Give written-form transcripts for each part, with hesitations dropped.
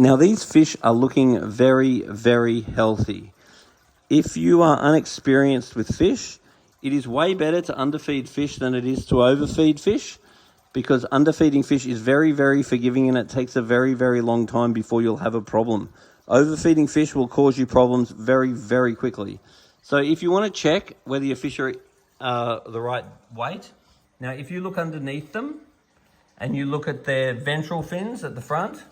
Now these fish are looking very, very healthy. If you are unexperienced with fish, it is way better to underfeed fish than it is to overfeed fish, because underfeeding fish is very, very forgiving and it takes a very, very long time before you'll have a problem. Overfeeding fish will cause you problems very, very quickly. So if you want to check whether your fish are the right weight, now if you look underneath them and you look at their ventral fins at the front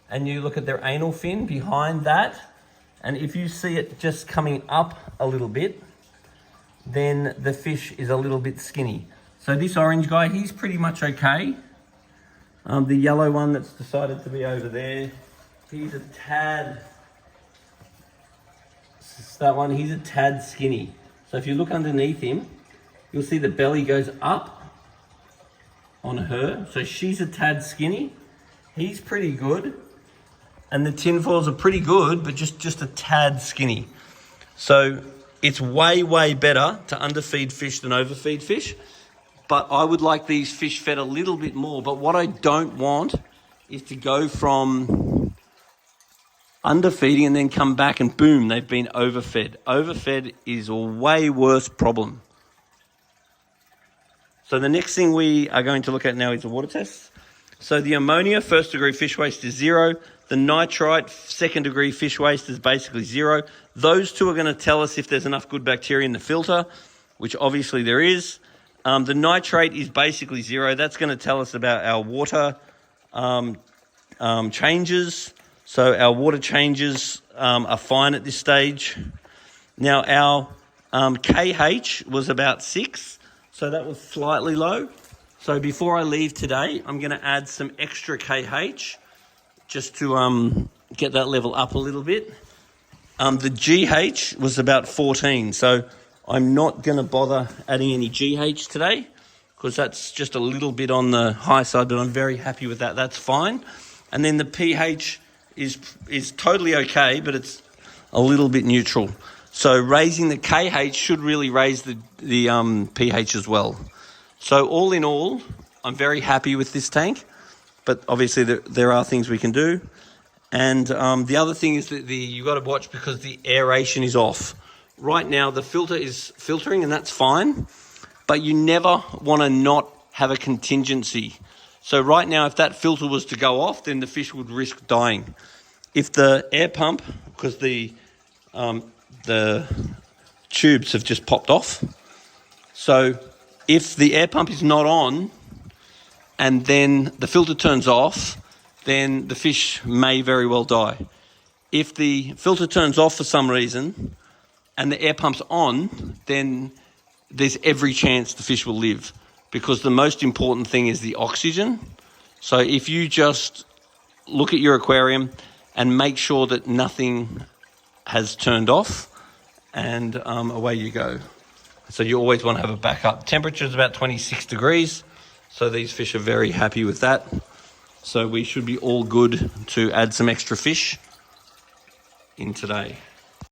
and you look at their anal fin behind that, and if you see it just coming up a little bit, then the fish is a little bit skinny. So this orange guy, he's pretty much okay. The yellow one that's decided to be over there, he's a tad, that one, he's a tad skinny. So if you look underneath him, you'll see the belly goes up on her. So she's a tad skinny. He's pretty good. And the tinfoils are pretty good, but just a tad skinny. So it's way, way better to underfeed fish than overfeed fish. But I would like these fish fed a little bit more. But what I don't want is to go from underfeeding and then come back and boom, they've been overfed. Overfed is a way worse problem. So the next thing we are going to look at now is the water test. So the ammonia, first degree fish waste is 0. The nitrite, second degree fish waste is basically 0. Those two are going to tell us if there's enough good bacteria in the filter, which obviously there is. The nitrate is basically 0. That's going to tell us about our water changes. So our water changes are fine at this stage. Now our KH was about 6, so that was slightly low. So before I leave today, I'm going to add some extra KH just to get that level up a little bit. The GH was about 14, so I'm not going to bother adding any GH today because that's just a little bit on the high side, but I'm very happy with that. That's fine. And then the pH is totally okay, but it's a little bit neutral. So raising the KH should really raise the pH as well. So all in all, I'm very happy with this tank, but obviously there are things we can do. And the other thing is that you got to watch because the aeration is off. Right now the filter is filtering and that's fine, but you never want to not have a contingency. So right now, if that filter was to go off, then the fish would risk dying. If the air pump, because the tubes have just popped off, so if the air pump is not on and then the filter turns off, then the fish may very well die. If the filter turns off for some reason and the air pump's on, then there's every chance the fish will live, because the most important thing is the oxygen. So if you just look at your aquarium and make sure that nothing has turned off, and away you go. So you always want to have a backup. Temperature is about 26 degrees, so these fish are very happy with that. So we should be all good to add some extra fish in today.